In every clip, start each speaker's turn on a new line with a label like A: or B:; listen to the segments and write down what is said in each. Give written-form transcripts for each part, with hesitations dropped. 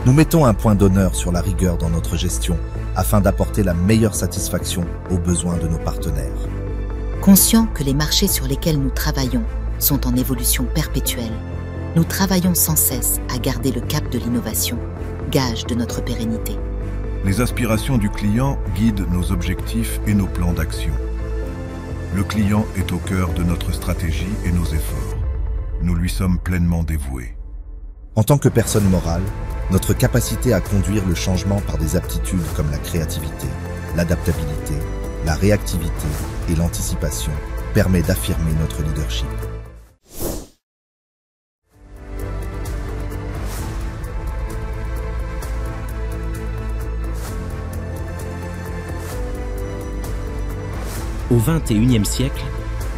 A: Nous mettons un point d'honneur sur la rigueur dans notre gestion afin d'apporter la meilleure satisfaction aux besoins de nos partenaires.
B: Conscients que les marchés sur lesquels nous travaillons sont en évolution perpétuelle, nous travaillons sans cesse à garder le cap de l'innovation, gage de notre pérennité.
C: Les aspirations du client guident nos objectifs et nos plans d'action. Le client est au cœur de notre stratégie et nos efforts. Nous lui sommes pleinement dévoués.
A: En tant que personne morale, notre capacité à conduire le changement par des aptitudes comme la créativité, l'adaptabilité, la réactivité et l'anticipation permet d'affirmer notre leadership.
D: Au XXIe siècle,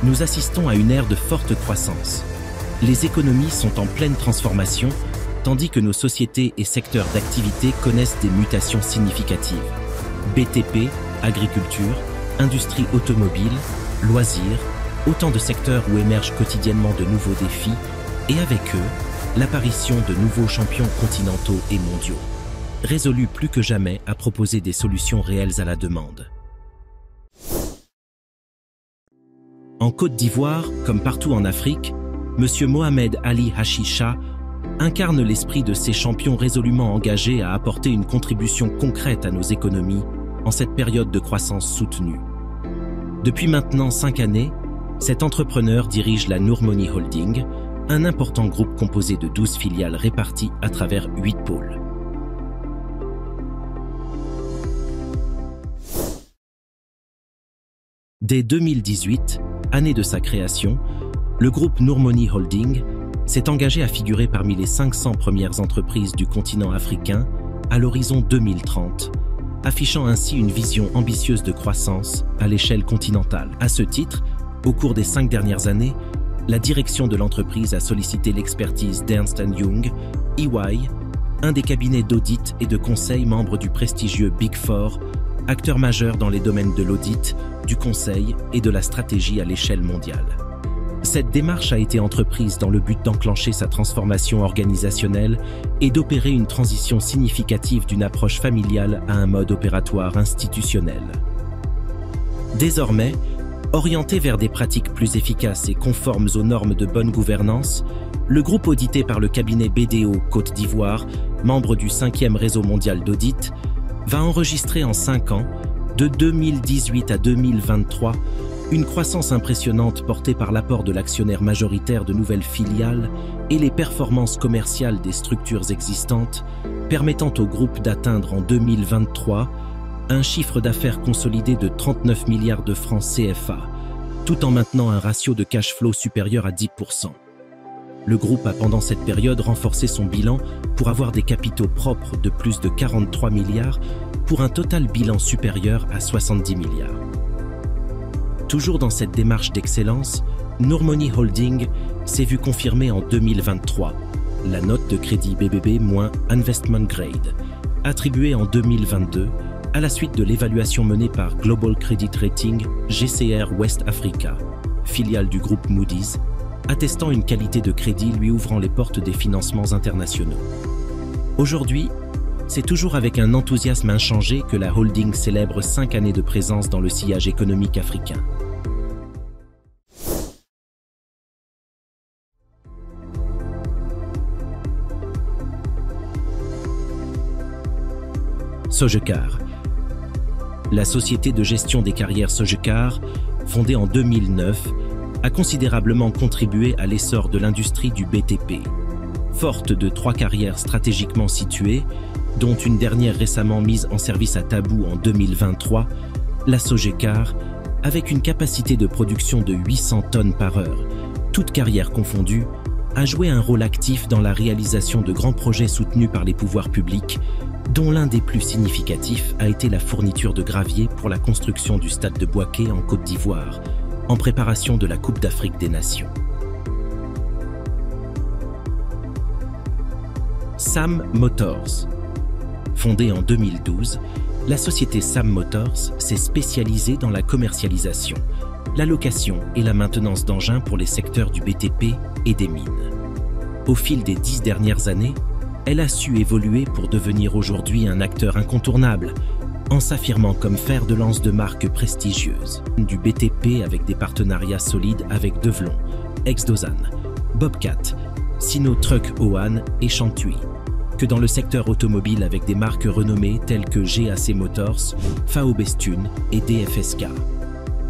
D: nous assistons à une ère de forte croissance. Les économies sont en pleine transformation, tandis que nos sociétés et secteurs d'activité connaissent des mutations significatives. BTP, agriculture, industrie automobile, loisirs, autant de secteurs où émergent quotidiennement de nouveaux défis, et avec eux, l'apparition de nouveaux champions continentaux et mondiaux, résolus plus que jamais à proposer des solutions réelles à la demande. En Côte d'Ivoire, comme partout en Afrique, M. Mohamed Ali Hachicha incarne l'esprit de ces champions résolument engagés à apporter une contribution concrète à nos économies en cette période de croissance soutenue. Depuis maintenant 5 années, cet entrepreneur dirige la Noor Money Holding, un important groupe composé de 12 filiales réparties à travers 8 pôles. Dès 2018, année de sa création, le groupe Noor Money Holding s'est engagé à figurer parmi les 500 premières entreprises du continent africain à l'horizon 2030, affichant ainsi une vision ambitieuse de croissance à l'échelle continentale. À ce titre, au cours des 5 dernières années, la direction de l'entreprise a sollicité l'expertise d'Ernst & Young, EY, un des cabinets d'audit et de conseil membres du prestigieux Big Four, acteur majeur dans les domaines de l'audit, du conseil et de la stratégie à l'échelle mondiale. Cette démarche a été entreprise dans le but d'enclencher sa transformation organisationnelle et d'opérer une transition significative d'une approche familiale à un mode opératoire institutionnel. Désormais, orienté vers des pratiques plus efficaces et conformes aux normes de bonne gouvernance, le groupe audité par le cabinet BDO Côte d'Ivoire, membre du 5e réseau mondial d'audit, va enregistrer en 5 ans, de 2018 à 2023, une croissance impressionnante portée par l'apport de l'actionnaire majoritaire de nouvelles filiales et les performances commerciales des structures existantes, permettant au groupe d'atteindre en 2023 un chiffre d'affaires consolidé de 39 milliards de francs CFA, tout en maintenant un ratio de cash flow supérieur à 10%. Le groupe a pendant cette période renforcé son bilan pour avoir des capitaux propres de plus de 43 milliards pour un total bilan supérieur à 70 milliards. Toujours dans cette démarche d'excellence, Noor Money Holding s'est vu confirmer en 2023 la note de crédit BBB- Investment Grade, attribuée en 2022 à la suite de l'évaluation menée par Global Credit Rating GCR West Africa, filiale du groupe Moody's, attestant une qualité de crédit lui ouvrant les portes des financements internationaux. Aujourd'hui, c'est toujours avec un enthousiasme inchangé que la holding célèbre 5 années de présence dans le sillage économique africain. Sogecar. La société de gestion des carrières Sogecar, fondée en 2009, a considérablement contribué à l'essor de l'industrie du BTP. Forte de 3 carrières stratégiquement situées, dont une dernière récemment mise en service à Tabou en 2023, la Sogecar, avec une capacité de production de 800 tonnes par heure, toutes carrières confondues, a joué un rôle actif dans la réalisation de grands projets soutenus par les pouvoirs publics, dont l'un des plus significatifs a été la fourniture de gravier pour la construction du stade de Bouaké en Côte d'Ivoire, en préparation de la Coupe d'Afrique des Nations. Sam Motors. Fondée en 2012, la société Sam Motors s'est spécialisée dans la commercialisation, la location et la maintenance d'engins pour les secteurs du BTP et des mines. Au fil des 10 dernières années, elle a su évoluer pour devenir aujourd'hui un acteur incontournable, en s'affirmant comme fer de lance de marques prestigieuses, du BTP avec des partenariats solides avec Devlon, Exdosan, Bobcat, Sino Truck Oan et Chantui, que dans le secteur automobile avec des marques renommées telles que GAC Motors, Faobestune et DFSK,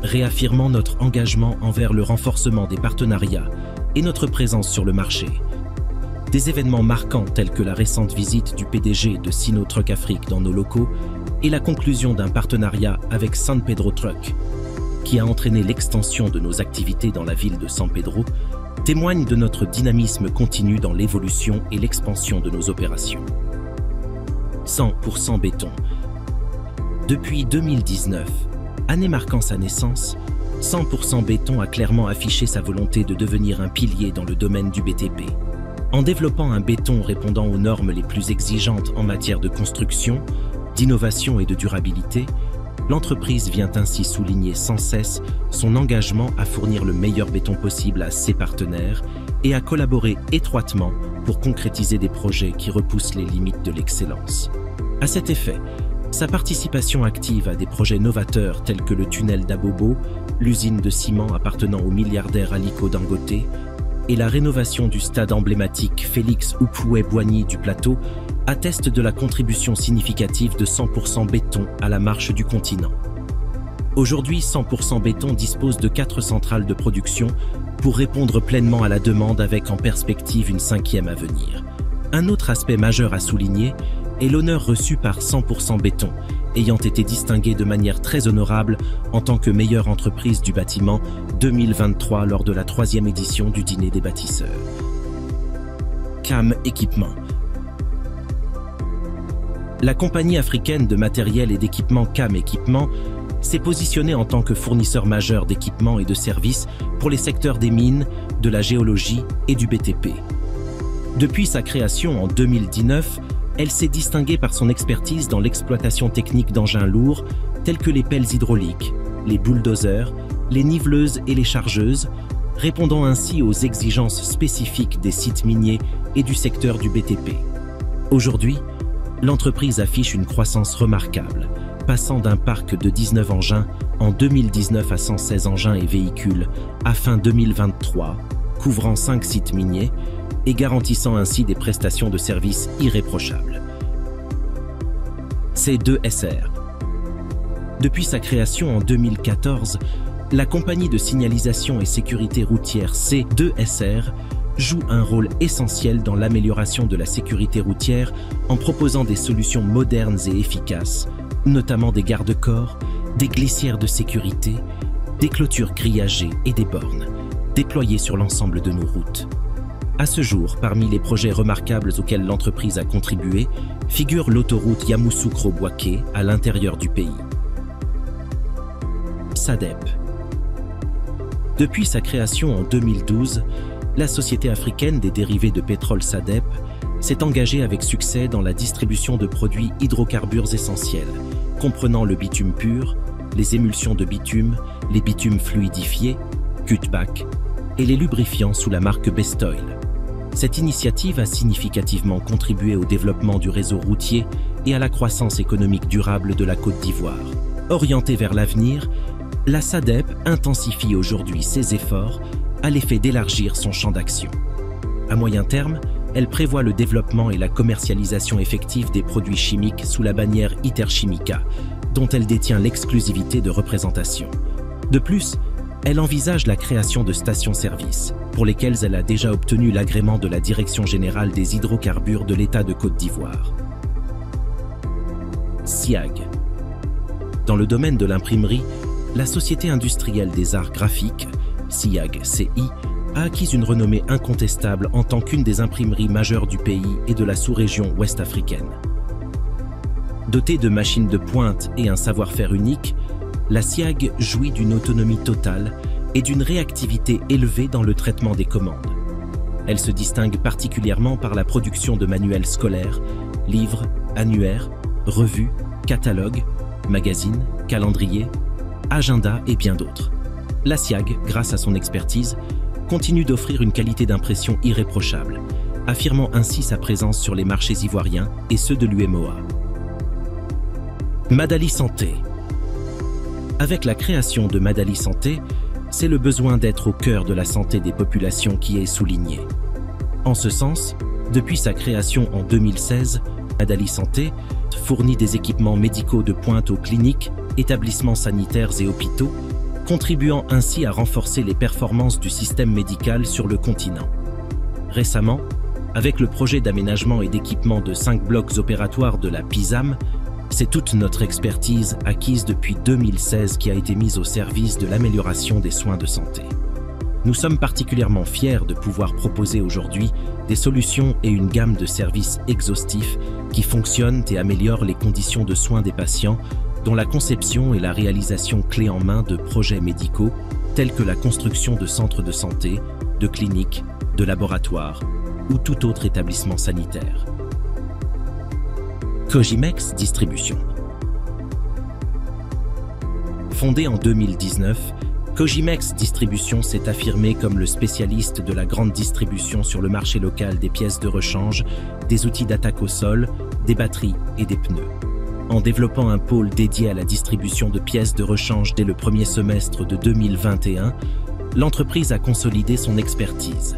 D: réaffirmant notre engagement envers le renforcement des partenariats et notre présence sur le marché. Des événements marquants tels que la récente visite du PDG de Sino Truck Afrique dans nos locaux et la conclusion d'un partenariat avec San Pedro Truck, qui a entraîné l'extension de nos activités dans la ville de San Pedro, témoignent de notre dynamisme continu dans l'évolution et l'expansion de nos opérations. 100% béton. Depuis 2019, année marquant sa naissance, 100% béton a clairement affiché sa volonté de devenir un pilier dans le domaine du BTP. En développant un béton répondant aux normes les plus exigeantes en matière de construction, d'innovation et de durabilité, l'entreprise vient ainsi souligner sans cesse son engagement à fournir le meilleur béton possible à ses partenaires et à collaborer étroitement pour concrétiser des projets qui repoussent les limites de l'excellence. À cet effet, sa participation active à des projets novateurs tels que le tunnel d'Abobo, l'usine de ciment appartenant au milliardaire Aliko Dangote, et la rénovation du stade emblématique Félix Houphouët-Boigny du Plateau atteste de la contribution significative de 100% béton à la marche du continent. Aujourd'hui, 100% béton dispose de 4 centrales de production pour répondre pleinement à la demande avec en perspective une 5e à venir. Un autre aspect majeur à souligner est l'honneur reçu par 100% béton, ayant été distingué de manière très honorable en tant que meilleure entreprise du bâtiment 2023 lors de la 3e édition du Dîner des bâtisseurs. CAM Équipement. La compagnie africaine de matériel et d'équipement CAM Équipement s'est positionnée en tant que fournisseur majeur d'équipements et de services pour les secteurs des mines, de la géologie et du BTP. Depuis sa création en 2019, elle s'est distinguée par son expertise dans l'exploitation technique d'engins lourds tels que les pelles hydrauliques, les bulldozers, les niveleuses et les chargeuses, répondant ainsi aux exigences spécifiques des sites miniers et du secteur du BTP. Aujourd'hui, l'entreprise affiche une croissance remarquable, passant d'un parc de 19 engins en 2019 à 116 engins et véhicules à fin 2023, couvrant 5 sites miniers, et garantissant ainsi des prestations de services irréprochables. C2SR. Depuis sa création en 2014, la compagnie de signalisation et sécurité routière C2SR joue un rôle essentiel dans l'amélioration de la sécurité routière en proposant des solutions modernes et efficaces, notamment des garde-corps, des glissières de sécurité, des clôtures grillagées et des bornes, déployées sur l'ensemble de nos routes. À ce jour, parmi les projets remarquables auxquels l'entreprise a contribué, figure l'autoroute Yamoussoukro-Bouaké à l'intérieur du pays. SADEP. Depuis sa création en 2012, la société africaine des dérivés de pétrole SADEP s'est engagée avec succès dans la distribution de produits hydrocarbures essentiels, comprenant le bitume pur, les émulsions de bitume, les bitumes fluidifiés, cutback, et les lubrifiants sous la marque Bestoil. Cette initiative a significativement contribué au développement du réseau routier et à la croissance économique durable de la Côte d'Ivoire. Orientée vers l'avenir, la SADEP intensifie aujourd'hui ses efforts à l'effet d'élargir son champ d'action. À moyen terme, elle prévoit le développement et la commercialisation effective des produits chimiques sous la bannière Iterchimica, dont elle détient l'exclusivité de représentation. De plus, elle envisage la création de stations-service, pour lesquelles elle a déjà obtenu l'agrément de la Direction générale des hydrocarbures de l'État de Côte d'Ivoire. SIAG. Dans le domaine de l'imprimerie, la Société industrielle des arts graphiques, SIAG-CI, a acquis une renommée incontestable en tant qu'une des imprimeries majeures du pays et de la sous-région ouest-africaine. Dotée de machines de pointe et un savoir-faire unique, la SIAG jouit d'une autonomie totale et d'une réactivité élevée dans le traitement des commandes. Elle se distingue particulièrement par la production de manuels scolaires, livres, annuaires, revues, catalogues, magazines, calendriers, agendas et bien d'autres. La SIAG, grâce à son expertise, continue d'offrir une qualité d'impression irréprochable, affirmant ainsi sa présence sur les marchés ivoiriens et ceux de l'UEMOA. Madali Santé. Avec la création de Madali Santé, c'est le besoin d'être au cœur de la santé des populations qui est souligné. En ce sens, depuis sa création en 2016, Madali Santé fournit des équipements médicaux de pointe aux cliniques, établissements sanitaires et hôpitaux, contribuant ainsi à renforcer les performances du système médical sur le continent. Récemment, avec le projet d'aménagement et d'équipement de 5 blocs opératoires de la PISAM, c'est toute notre expertise acquise depuis 2016 qui a été mise au service de l'amélioration des soins de santé. Nous sommes particulièrement fiers de pouvoir proposer aujourd'hui des solutions et une gamme de services exhaustifs qui fonctionnent et améliorent les conditions de soins des patients, dont la conception et la réalisation clé en main de projets médicaux tels que la construction de centres de santé, de cliniques, de laboratoires ou tout autre établissement sanitaire. Cogimex Distribution. Fondé en 2019, Cogimex Distribution s'est affirmé comme le spécialiste de la grande distribution sur le marché local des pièces de rechange, des outils d'attaque au sol, des batteries et des pneus. En développant un pôle dédié à la distribution de pièces de rechange dès le premier semestre de 2021, l'entreprise a consolidé son expertise.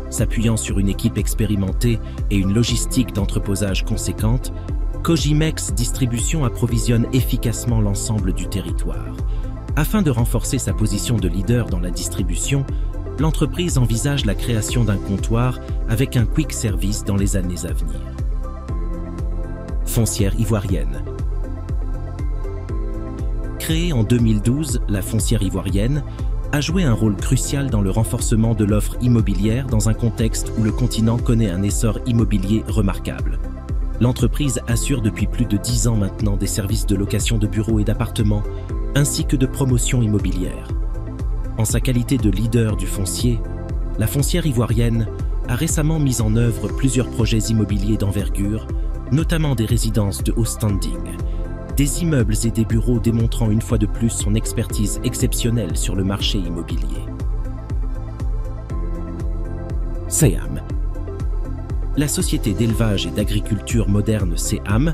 D: S'appuyant sur une équipe expérimentée et une logistique d'entreposage conséquente, Cogimex Distribution approvisionne efficacement l'ensemble du territoire. Afin de renforcer sa position de leader dans la distribution, l'entreprise envisage la création d'un comptoir avec un quick service dans les années à venir. Foncière ivoirienne. Créée en 2012, la Foncière ivoirienne a joué un rôle crucial dans le renforcement de l'offre immobilière dans un contexte où le continent connaît un essor immobilier remarquable. L'entreprise assure depuis plus de 10 ans maintenant des services de location de bureaux et d'appartements, ainsi que de promotion immobilière. En sa qualité de leader du foncier, la Foncière ivoirienne a récemment mis en œuvre plusieurs projets immobiliers d'envergure, notamment des résidences de haut standing, des immeubles et des bureaux démontrant une fois de plus son expertise exceptionnelle sur le marché immobilier. SEAM. La société d'élevage et d'agriculture moderne SEAM,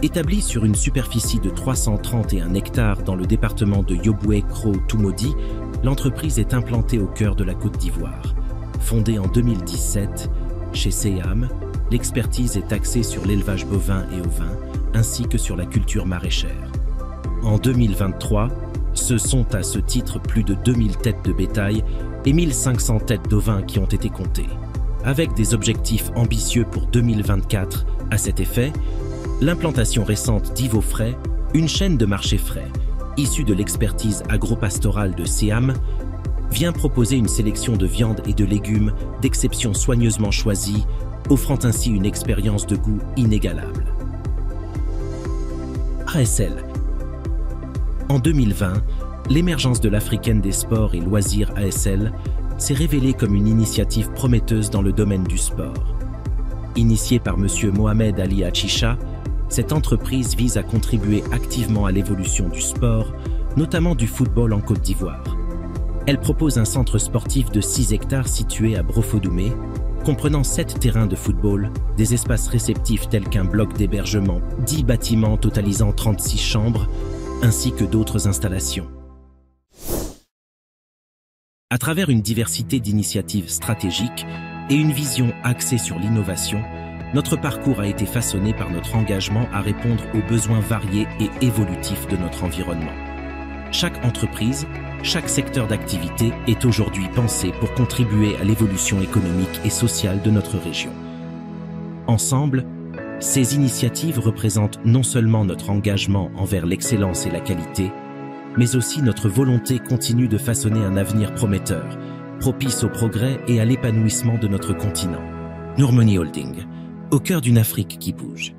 D: établie sur une superficie de 331 hectares dans le département de Yoboué-Kro-Toumodi, l'entreprise est implantée au cœur de la Côte d'Ivoire. Fondée en 2017, chez SEAM, l'expertise est axée sur l'élevage bovin et ovin, ainsi que sur la culture maraîchère. En 2023, ce sont à ce titre plus de 2000 têtes de bétail et 1500 têtes d'ovins qui ont été comptées. Avec des objectifs ambitieux pour 2024, à cet effet, l'implantation récente d'Ivofrais, une chaîne de marché frais, issue de l'expertise agro-pastorale de SEAM, vient proposer une sélection de viandes et de légumes d'exception soigneusement choisis, offrant ainsi une expérience de goût inégalable. ASL. En 2020, l'émergence de l'Africaine des sports et loisirs ASL s'est révélée comme une initiative prometteuse dans le domaine du sport. Initiée par M. Mohamed Ali Achisha, cette entreprise vise à contribuer activement à l'évolution du sport, notamment du football en Côte d'Ivoire. Elle propose un centre sportif de 6 hectares situé à Brofodoumé, comprenant 7 terrains de football, des espaces réceptifs tels qu'un bloc d'hébergement, 10 bâtiments totalisant 36 chambres, ainsi que d'autres installations. À travers une diversité d'initiatives stratégiques et une vision axée sur l'innovation, notre parcours a été façonné par notre engagement à répondre aux besoins variés et évolutifs de notre environnement. Chaque entreprise, chaque secteur d'activité est aujourd'hui pensé pour contribuer à l'évolution économique et sociale de notre région. Ensemble, ces initiatives représentent non seulement notre engagement envers l'excellence et la qualité, mais aussi notre volonté continue de façonner un avenir prometteur, propice au progrès et à l'épanouissement de notre continent. Nourmoney Holding, au cœur d'une Afrique qui bouge.